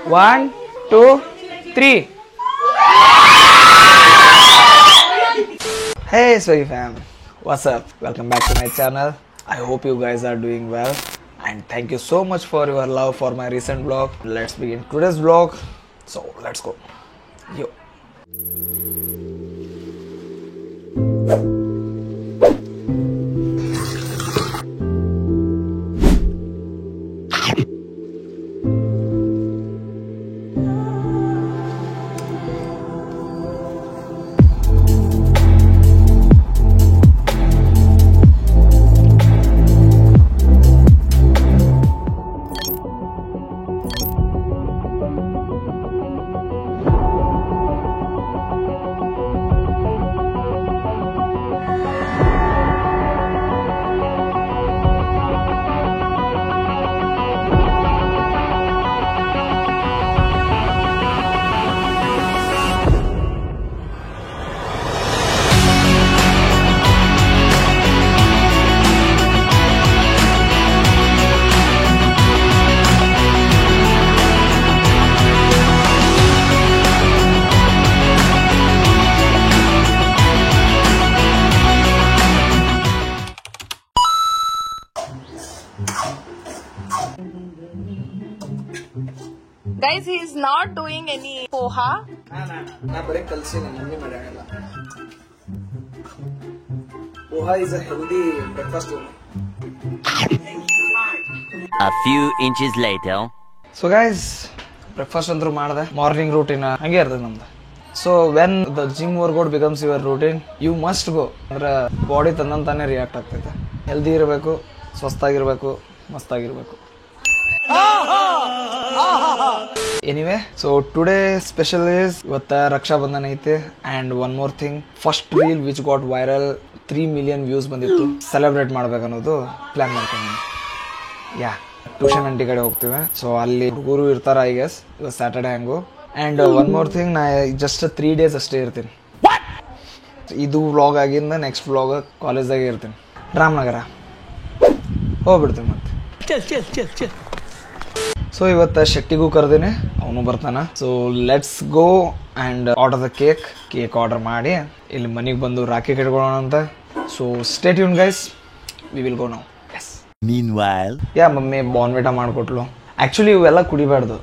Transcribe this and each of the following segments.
1, 2, 3. Hey Swaggy fam, what's up? Welcome back to my channel. I hope you guys are doing well and thank you so much for your love for my recent vlog. Let's begin today's vlog. So let's go. Yo. Guys, he is not doing any poha. Na bare kalsini mummy madagalla. Poha is a healthy breakfast. A few inches later. So guys, breakfast antru madade. Morning routine hange irtade namdu. So when the gym workout becomes your routine, you must go. Andre body tannantane react ಆಗ್ತೈತೆ. Healthy ಇರಬೇಕು, ಸ್ವಸ್ಥಾಗಿರಬೇಕು, ಮಸ್ತಾಗಿರಬೇಕು. Anyway, so today special is ಇವತ್ತ ರಕ್ಷಾ ಬಂಧನ ಐತೆ and one more thing, first reel which got viral 3 million views ಬಂದಿತ್ತು, celebrate ಮಾಡ್ಬೇಕು ಅನ್ನೋದು plan ಮಾಡ್ತೀನಿ. ಯಾ tuition ಅಂಟಿ ಕಡೆ ಹೋಗ್ತೀವಿ, ಸೊ ಅಲ್ಲಿ ಹುಡುಗರು ಇರ್ತಾರ ಐ ಗೆಸ್, ಇವತ್ತು Saturday hang. And one more thing, ನಾ ಜಸ್ಟ್ 3 days ಅಷ್ಟೇ ಇರ್ತೀನಿ. ಇದು ವ್ಲಾಗ್ ಆಗಿಂದ ನೆಕ್ಸ್ಟ್ ವ್ಲಾಗ್ ಕಾಲೇಜ್ದಾಗೆ ಇರ್ತೀನಿ, ರಾಮನಗರ ಹೋಗ್ಬಿಡ್ತೀನಿ ಮತ್ತೆ. ಸೊ ಇವತ್ತು ಶೆಟ್ಟಿಗೂ ಕರೆದಿನಿ, ಅವನು ಬರ್ತಾನ. So let's go and order the cake order ಮಾಡಿ ಇಲ್ಲಿ ಮನೆಗೆ ಬಂದು ರಾಖಿ ಕಟ್ಕೊಳ್ಳೋಣ ಅಂತ. So stay tune guys, we will go now. Yes. Meanwhile, yeah mummy Bournvita ಮಾಡಿಕೊಟ್ಲು. ಆ್ಯಕ್ಚುಲಿ ಇವೆಲ್ಲ ಕುಡಿಬಾರ್ದು,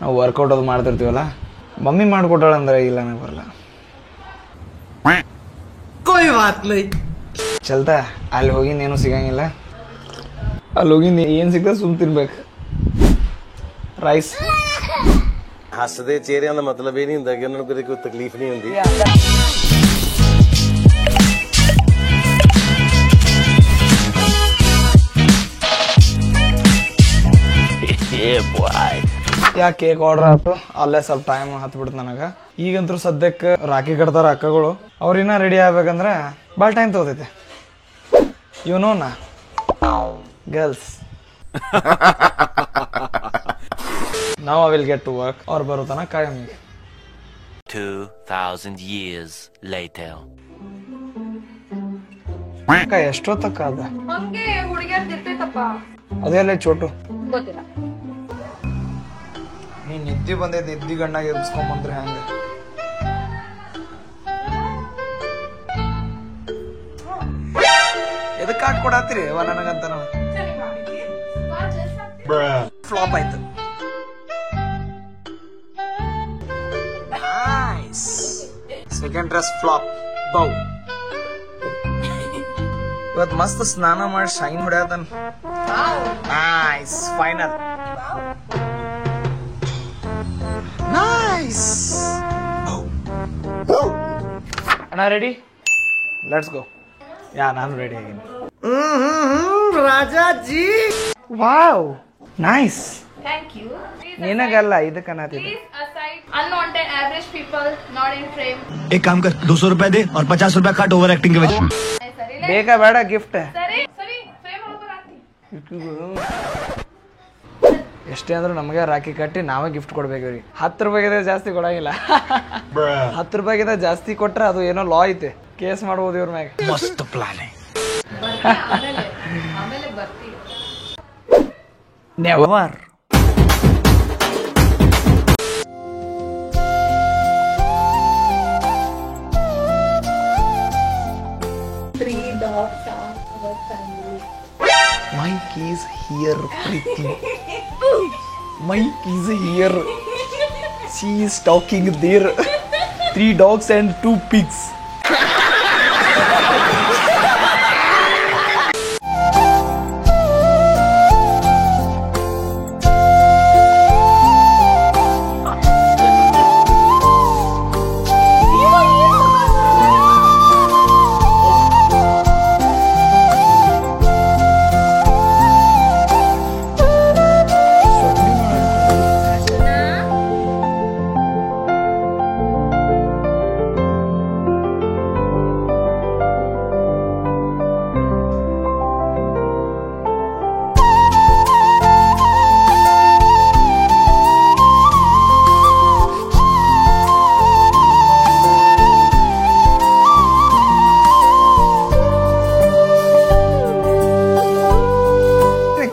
ನಾವು ವರ್ಕೌಟ್ ಅದು ಮಾಡ್ತಿರ್ತೀವಲ್ಲ, ಮಮ್ಮಿ ಮಾಡಿಕೊಟ್ಟಾಳಂದ್ರೆ ಇಲ್ಲ ನನಗೆ ಬರಲ್ಲ. ಚಲ್ತಾ ಅಲ್ಲಿ ಹೋಗಿಂದ ಏನೂ ಸಿಗಂಗಿಲ್ಲ, ಅಲ್ಲಿ ಹೋಗಿಂದ ಏನು ಸಿಗ್ತದೆ ಸುಮ್ ತಿನ್ಬೇಕು. ਰਾਈਸ ਹੱਸਦੇ ਚਿਹਰਿਆਂ ਦਾ ਮਤਲਬ ਇਹ ਨਹੀਂ ਹੁੰਦਾ ਕਿ ਉਹਨਾਂ ਨੂੰ ਕਦੇ ਕੋਈ ਤਕਲੀਫ ਨਹੀਂ ਹੁੰਦੀ. yeah boy. ಯಾ ಕೇಕ್ ಆರ್ಡರ್ ಆಯ್ತು, ಅಲ್ಲೇ ಸ್ವಲ್ಪ ಟೈಮ್ ಹತ್ಬಿಡ್ತು ನನಗೆ. ಈಗಂತೂ ಸದ್ಯಕ್ಕೆ ರಾಖಿ ಕಟ್ತಾರ ಅಕ್ಕಗಳು, ಅವ್ರಿನ್ನ ರೆಡಿ ಆಗ್ಬೇಕಂದ್ರೆ ಭಾಳ ಟೈಮ್ ತಗೋತೈತೆ. ಯು ನೋ ನಾ girls. Now I will get to work. और ಬರುತ್ತಾನ ಕಾಯಮಿಗೆ. 2000 years later. ಅಕ್ಕ ಎಷ್ಟೊತ್ತಕ್ಕ ಅದ? ಹಂಗೆ ಹುಡುಗಿಯರ್ದು ಇರ್ತೈತಪ್ಪ. ಅದೆಲ್ಲ ಚೋಟು ಗೊತ್ತಿಲ್ಲ. ನೀ ನಿದ್ದೆ ಬಂದೈತೆ, ನಿದ್ದೆ ಗಣ್ಣಾಗ ಎಬ್ಸ್ಕೊಂಬಂದ್ರೆ ಹಂಗೆ. ಎದಕ್ಕೆ ಕಾಟ್ ಕೊಡತ್ತೀರಿ ಅವ ನನಗಂತ? ಫ್ಲಾಪ್ ಆಯ್ತು. Second dress flop. ಬೌ ಇವತ್ತು ಮಸ್ತ್ ಸ್ನಾನ ಮಾಡಿ ಶೈನ್ ಹೊಡ್ಯಾತನ. Nice, final nice. ಅಣ್ಣ ರೆಡಿ? Let's go. ಯಾ ನಾನು ರೆಡಿ ಆಗೀನಿ. Rajaji wow nice. Thank you. ನಿನಗಲ್ಲ, ಇದಕ್ಕೆ ಅನ್ನತ್ತಿದ್ದೆ. Please aside unwanted average people not in frame. एक काम कर, 200 रुपए दे और 50 रुपए काट ओवर एक्टिंग के वजह. ಬೇಕಾ ಬೇಡ ಗಿಫ್ಟ್? ಸರಿ ಫ್ರೇಮ್ ಒಳಗೆ ಹಾಕ್ತಿ. ಎಷ್ಟೇ ಅಂದ್ರೂ ನಮಗೆ ರಾಖಿ ಕಟ್ಟಿ ನಾವೇ ಗಿಫ್ಟ್ ಕೊಡ್ಬೇಕ್ರಿ. 10 ರೂಪಾಯಿಗೆ ಜಾಸ್ತಿ ಕೊಡಂಗಿಲ್ಲ. 10 ರೂಪಾಯಿಗಿಂತ ಜಾಸ್ತಿ ಕೊಟ್ರೆ ಅದು ಏನೋ ಲಾ ಐತೆ, ಕೇಸ್ ಮಾಡ್ಬೋದು ಇವ್ರ ಮ್ಯಾಗ. मस्त प्लान है. ಆಮೇಲೆ ಬರ್ತೀವಿ. ನೆವರ್. ಹಿಯರ್ ಪ್ರೀತಿ. Mike is here. She is talking there. 3 dogs and 2 pigs.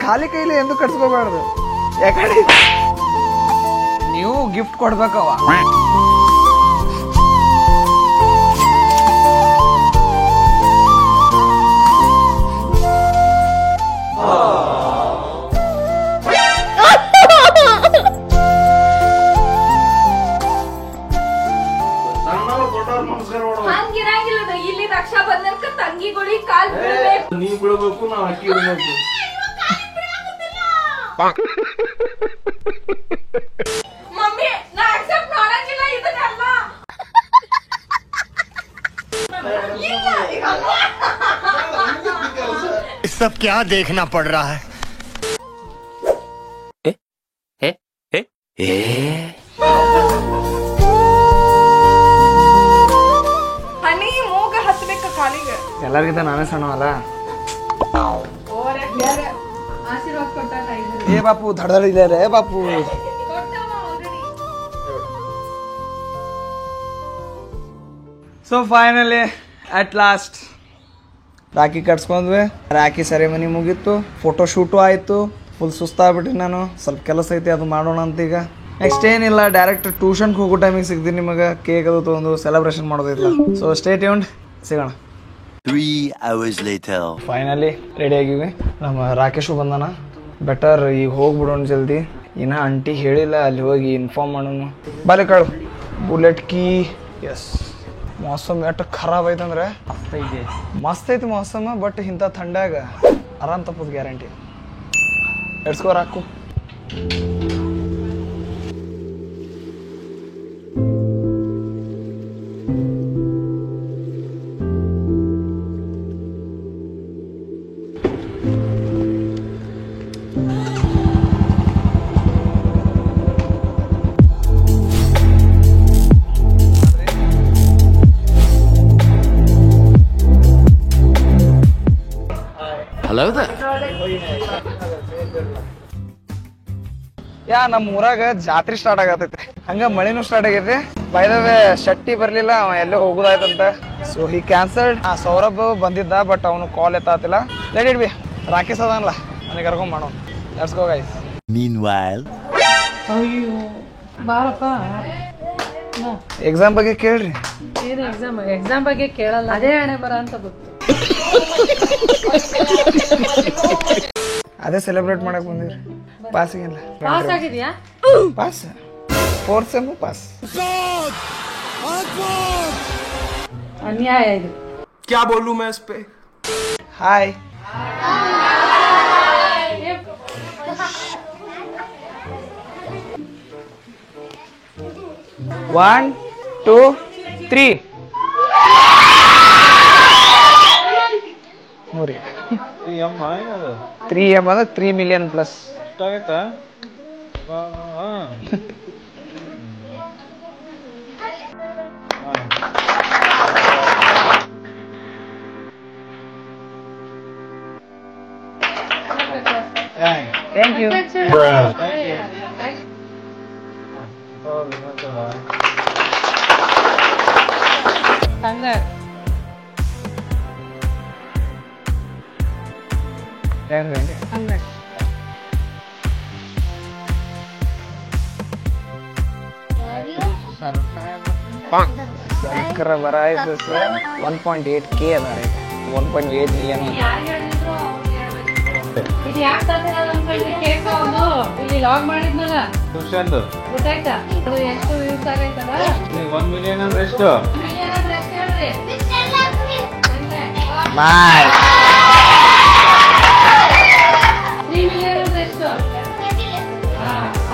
ಖಾಲಿ ಕೈಲಿ ಎಂದು ಕಟ್ಸ್ಕೋಬಾರ್ದು. ಯಾಕಂದ್ರೆ ನೀವು ಗಿಫ್ಟ್ ಕೊಡ್ಬೇಕವ. ಹಂಗಿರಂಗಿಲ್ಲ, ಇಲ್ಲಿ ರಕ್ಷಾ ಬಂಧನಕ್ಕೆ ತಂಗಿಗಳಿಗೆ ಕಾಲ್ ಬೀಳ್ಬೇಕು. ನೀವು ಬಿಡಬೇಕು, ನಾವು ಅಕ್ಕಿ ಬಿಡಬೇಕು. ಮಮ್ಮಿ ನಾ ಅಕ್ಸೆಪ್ಟ್ ಮಾಡಂಗಿಲ್ಲ ಇದನ್ನೆಲ್ಲ. सब क्या देखना पड़ रहा है. ಹನಿ ಮೂಗ ಹತ್ಬೇಕು ಕಾಲಿಗೆ. ಎಲ್ಲರಿಗಿಂತ ನಾನೇ ಸಣ್ಣವಲ್ಲ. ಆಶೀರ್ವಾದ ಕೊಟ್ಟಾಟ ಇದು. ಏ ಬಾಪು ಧಡಧಡ ಇದೆ ರೇ Bapu. So finally at last rakhi ಕಟ್ಸ್ಕೊಂಡ್ವಿ. ರಾಖಿ ಸೆರೆಮನಿ ಮುಗೀತು, ಫೋಟೋ ಶೂಟು ಆಯಿತು. ಫುಲ್ ಸುಸ್ತಾಗ್ಬಿಟ್ಟು ನಾನು, ಸ್ವಲ್ಪ ಕೆಲಸ ಐತಿ ಅದು ಮಾಡೋಣ ಅಂತ. ಈಗ ನೆಕ್ಸ್ಟ್ ಏನಿಲ್ಲ, ಡೈರೆಕ್ಟ್ ಟ್ಯೂಷನ್ಗೆ ಹೋಗೋ ಟೈಮಿಗೆ ಸಿಗ್ತೀನಿ ನಿಮಗೆ. ಕೇಕ್ ಅದು ತೊಗೊಂಡು ಸೆಲೆಬ್ರೇಷನ್ ಮಾಡೋದಿಲ್ಲ. ಸೊ ಸ್ಟೇ ಟ್ಯೂನ್ಡ್, ಸಿಗೋಣ. 3 hours later. ಫೈನಲಿ ರೆಡಿ ಆಗಿವಿ. ನಮ್ಮ ರಾಕೇಶು ಬಂದಾನ. ಬೆಟರ್ ಈಗ ಹೋಗ್ಬಿಡೋಣ ಜಲ್ದಿ. ಇನ್ನ ಆಂಟಿ ಹೇಳಿಲ್ಲ, ಅಲ್ಲಿ ಹೋಗಿ ಇನ್ಫಾರ್ಮ್ ಮಾಡೋಣ. ಬಾಲೆ ಕಾಳು ಬುಲೆಟ್ ಕೀ. ಎಸ್, ಮೌಸಮ್ ಎಷ್ಟು ಖರಾಬ್ ಐತಂದ್ರೆ ಮಸ್ತ್ ಐತಿ ಮೌಸಮ್. ಬಟ್ ಇಂಥ ಥಂಡ್ಯಾಗ ಆರಾಮ್ ತಪ್ಪದ ಗ್ಯಾರಂಟಿ. ಎಡ್ಸ್ಕೋರ್ ಹಾಕು. Hello there. ಯಾ ನಮ್ಮ ಊರಾಗ ಜಾತ್ರೆ ಸ್ಟಾರ್ಟ್ ಆಗತೈತಿ, ಹಂಗ ಮಳಿನೂ ಸ್ಟಾರ್ಟ್ ಆಗೈತಿ. ಬೈ ದ ವೇ ಶೆಟ್ಟಿ ಬರ್ಲಿಲ್ಲ, ಅವ ಎಲ್ಲೋ ಹೋಗುದಾಯ್ತಂತ. So he cancelled. ಸೌರಭ್ ಬಂದಿದ್ದ, ಬಟ್ ಅವನು ಕಾಲ್ ಎತ್ತಾತಿಲ್ಲ. Let it be. ರಾಕೇಶ್ ಅದನಲ್ಲ, ನನಗೆ ಕರ್ಕೊಂಡ್ ಮಾಡೋಣ. Let's go guys. Meanwhile. ಅಯ್ಯೋ ಬಾರಪ್ಪ. ಎಕ್ಸಾಮ್ ಬಗ್ಗೆ ಕೇಳ್ರಿ. ಏನು ಎಕ್ಸಾಮ್ ಬಗ್ಗೆ ಕೇಳಲ್ಲ, ಅದೇ ಹಣೆ ಬರ ಅಂತ ಗೊತ್ತು. ಅದೇ ಸೆಲೆಬ್ರೇಟ್ ಮಾಡಕ್ ಬಂದಿವ್ರಿ. ಪಾಸ್ ಆಗಿಲ್ಲ. ಪಾಸ್ ಆಗಿದ್ಯಾ? Pass 4th sem pass. ಅನ್ಯಾಯ ಇದು. क्या बोलूं मैं इस पे? हाय. One, 2, 3. ನೋಡಿ 3M ಅಂದ್ರೆ 3 ಮಿಲಿಯನ್ ಪ್ಲಸ್. Thank you. ಹಂಗ ಹಂಗ ಸರ್ಕಾರ ಬರಾಯ್ತು ಸರ್. 1.8K ಅದ ರೀ. 1.8 ಮಿಲಿಯನ್. ಅಷ್ಟೇ. ಇದು ಯಾಕೆ ತಂದಿರೋದು ಅನ್ಕೊಂಡ್ರೆ ಕೇಕ್ ಒಂದು ಇಲ್ಲಿ ಲಾಗ್ ಮಾಡಿದ್ನಲ್ಲ ಖುಷಿಯಂದು ಗೊತ್ತಾಯ್ತಾ ಅದು ಎಷ್ಟು ವ್ಯೂಸ್ ಆಗೈತಲ್ಲ 1 ಮಿಲಿಯನ್ ಅಂದ್ರೆ ಎಷ್ಟು? ಏನಾದ್ರೆ ಎಷ್ಟು ಹೇಳ್ರಿ ಬಾಯ್ 3 ಮಿಲಿಯನ್ ಅಂದ್ರೆ ಎಷ್ಟು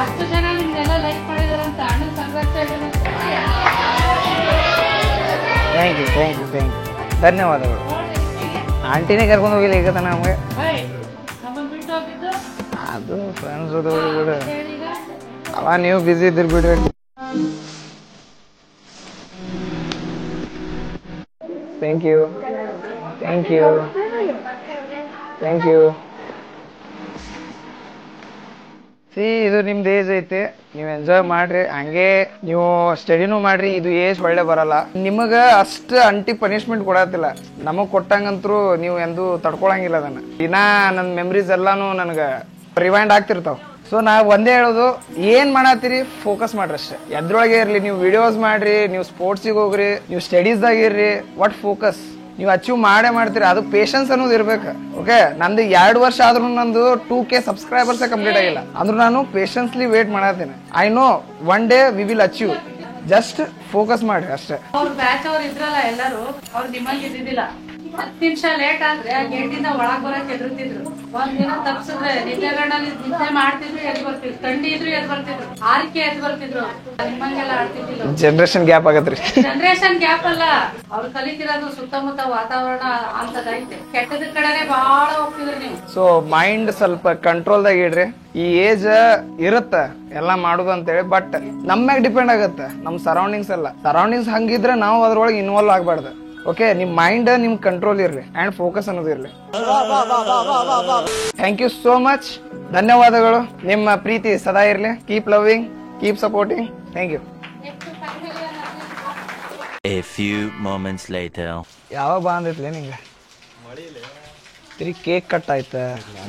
ಅಷ್ಟು ಜನ ನಿಮ್ಗೆಲ್ಲ ಲೈಕ್ ಮಾಡಿದಾರಂತ ಅಣ್ಣನ ಕಂಗ್ರಾಚುಲೇಷನ್. ಥ್ಯಾಂಕ್ ಯು ಧನ್ಯವಾದಗಳು. ಆಂಟಿನೇ ಕರ್ಕೊಂಡು ಹೋಗಿಲ್ಲ ಈಗ ತನ ನಮಗೆ. ನಮ್ಮನ್ನ ಬಿಟ್ಟು ಹೋಗಿದ್ದು ಅದು ಫ್ರೆಂಡ್ಸ್ ಜೊತೆ ಹೋಗಿ ಬಿಡು. ಹೇಳೀಗ ಅವ ನೀವು ಬಿಸಿ ಇದ್ದೀರಿ ಬಿಡ್ರಿ. Thank you. ಇದು ನಿಮ್ದು ಏಜ್ ಐತಿ, ನೀವು ಎಂಜಾಯ್ ಮಾಡ್ರಿ, ಹಂಗೆ ನೀವು ಸ್ಟಡಿನೂ ಮಾಡ್ರಿ. ಇದು ಏಜ್ ಒಳ್ಳೆ ಬರಲ್ಲ ನಿಮಗ. ಅಷ್ಟು ಅಂಟಿ ಪನಿಷ್ಮೆಂಟ್ ಕೊಡತ್ತಿಲ್ಲ, ನಮಗ್ ಕೊಟ್ಟಂಗಂತರೂ ನೀವು ಎಂದೂ ತಡ್ಕೊಳಂಗಿಲ್ಲ ಅದನ್ನ. ದಿನ ನನ್ನ ಮೆಮ್ರೀಸ್ ಎಲ್ಲಾನು ನನಗೆ ರಿವೈಂಡ್ ಆಗ್ತಿರ್ತಾವ. ಸೊ ನಾ ಒಂದೇ ಹೇಳೋದು, ಏನ್ ಮಾಡತ್ತೀರಿ ಫೋಕಸ್ ಮಾಡ್ರಿ ಅಷ್ಟೇ. ಎದ್ರೊಳಗೆ ಇರ್ಲಿ, ನೀವು ವಿಡಿಯೋಸ್ ಮಾಡ್ರಿ, ನೀವು ಸ್ಪೋರ್ಟ್ಸಿಗೆ ಹೋಗ್ರಿ, ನೀವು ಸ್ಟಡೀಸ್ದಾಗ ಇರ್ರಿ, ಒಟ್ ಫೋಕಸ್ ನೀವು ಅಚೀವ್ ಮಾಡ್ತೀರಿ. ಅದು ಪೇಷನ್ಸ್ ಅನ್ನೋದು ಇರ್ಬೇಕು. ಓಕೆ, ನಂದು 2 ವರ್ಷ ಆದ್ರೂ ನಂದು 2K ಸಬ್ಸ್ಕ್ರೈಬರ್ಸ್ ಕಂಪ್ಲೀಟ್ ಆಗಿಲ್ಲ, ಅಂದ್ರೂ ನಾನು ಪೇಷನ್ಸ್ಲಿ ವೇಟ್ ಮಾಡತ್ತೀನಿ. I know one day we will achieve. Just focus ಮಾಡ್ರಿ ಅಷ್ಟೇ. ಅವ್ರ ಬ್ಯಾಚ್ ಅವ್ರು ಇದ್ರಲ್ಲ ಎಲ್ಲರೂ, ಅವ್ರು ನಿಮ್ಮಂಗೆ ಇದ್ದಿದ್ದಿಲ್ಲ. 10 ನಿಮಿಷ ಲೇಟ್ ಆದ್ರೆ ಆ ಗೇಟಿಂದ ಒಳಗ್ ಬರಕ್ ಎದುರ್ತಿದ್ರು. ಒಂದ್ ದಿನ ತಪ್ಸಿದ್ರೆ ನಿದ್ದೆಗಣ್ಣಲ್ಲಿ ನಿದ್ದೆ ಮಾಡ್ತಿದ್ರು, ಎದ್ ಬರ್ತಿದ್ರು. ಥಂಡಿ ಇದ್ರು ಎದ್ ಬರ್ತಿದ್ರು, ಆರಿಕೆ ಎದ್ ಬರ್ತಿದ್ರು. ನಿಮ್ಮಂಗೆಲ್ಲ ಆಡ್ತಿದ್ದಿಲ್ಲ. ಜನರೇಷನ್ ಗ್ಯಾಪ್ ಆಗತ್ರಿ. ಜನರೇಷನ್ ಗ್ಯಾಪ್ ಅಲ್ಲ, ಅವ್ರು ಕಲಿತಿರೋದು ಸುತ್ತಮುತ್ತ ವಾತಾವರಣ ಅಂತದೈತೆ. ಕೆಟ್ಟದ ಕಡೆನೆ ಬಹಳ ಹೋಗ್ತಿದ್ರಿ ನೀವು. ಸೊ ಮೈಂಡ್ ಸ್ವಲ್ಪ ಕಂಟ್ರೋಲ್ದಾಗ ಇಡ್ರಿ. ಈ ಏಜ್ ಇರುತ್ತ ಎಲ್ಲಾ ಮಾಡುದು ಅಂತೇಳಿ, ಬಟ್ ನಮ್ಮ್ಯಾಗ ಡಿಪೆಂಡ್ ಆಗತ್ತೆ, ನಮ್ ಸರೌಂಡಿಂಗ್ಸ್ ಎಲ್ಲ. ಸರೌಂಡಿಂಗ್ಸ್ ಹಂಗಿದ್ರೆ ನಾವು ಅದ್ರೊಳಗೆ ಇನ್ವಾಲ್ವ್ ಆಗ್ಬಾರ್ದು. ಓಕೆ, ನಿಮ್ ಮೈಂಡ್ ನಿಮ್ ಕಂಟ್ರೋಲ್ ಇರ್ಲಿ ಅಂಡ್ ಫೋಕಸ್ ಅನ್ನೋದು ಇರ್ಲಿ. ಥ್ಯಾಂಕ್ ಯು ಸೋ ಮಚ್, ಧನ್ಯವಾದಗಳು. ನಿಮ್ಮ ಪ್ರೀತಿ ಸದಾ ಇರ್ಲಿ. Keep loving, keep supporting. Thank you. A few moments later. ಯಾವಾಗ ಬಂದೈತ್ಲೆ ನಿಂಗೆ ತಿರಿ ಕೇಕ್ ಕಟ್ ಆಯ್ತ?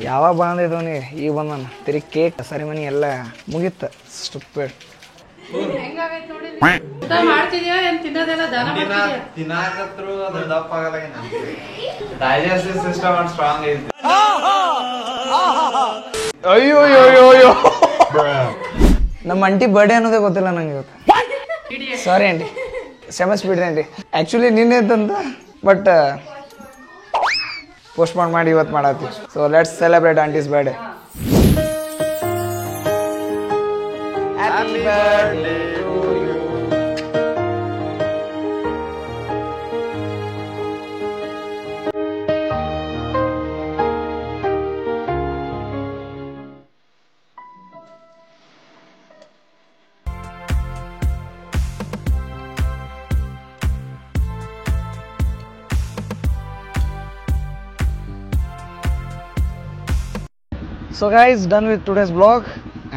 ಯಾವಾಗ ಬಂದಿದ್ವು ನೀ? ಈಗ ಬಂದನ ತಿರಿ ಕೇಕ್ ಸರಿಮನಿ ಎಲ್ಲ ಮುಗಿತ. ಸ್ಟುಪಿಡ್. ಹೆಂಗಾಗೈತೆ ನೋಡಿ. ಊಟ ಮಾಡ್ತಿದ್ಯಾ ಏನ್ ತಿನ್ನೋದೆಲ್ಲ ದಾನ ಮಾಡ್ತಿದ್ಯಾ? ತಿನ್ನಾಕತ್ರು ಅದು ದಪ್ಪ ಆಗಲ್ಲ. ಡೈಜೆಸ್ಟಿವ್ ಸಿಸ್ಟಮ್ ಅಟ್ ಸ್ಟ್ರಾಂಗ್ ಐತಿ. ಅಯ್ಯೋ ನಮ್ಮ ಆಂಟಿ ಬರ್ಡೇ ಅನ್ನೋದೇ ಗೊತ್ತಿಲ್ಲ ನಂಗೆ ಇವತ್ತು. ಸಾರಿ ಆಂಟಿ, ಕ್ಷಮಿಸ್ಬಿಡ್ರಿ ಆಂಟಿ. ಆಕ್ಚುಲಿ ನಿನ್ನೆ ಇದ್ದಂತ, ಬಟ್ ಪೋಸ್ಟ್ಪೋನ್ ಮಾಡಿ ಇವತ್ತು ಮಾಡತ್ತೀವಿ. So let's celebrate aunty's birthday. Happy birthday to you. So guys, done with today's vlog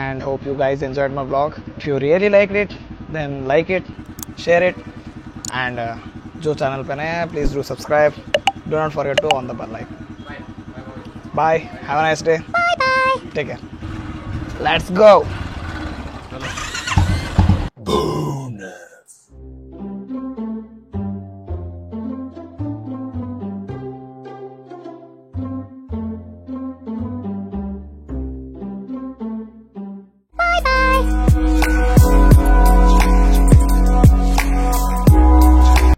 and hope you guys enjoyed my vlog. If you really liked it, then like it, share it, and jo channel pe naye hai, please do subscribe. Do not forget to on the bell icon. Bye. Have a nice day. Bye. Take care. Let's go.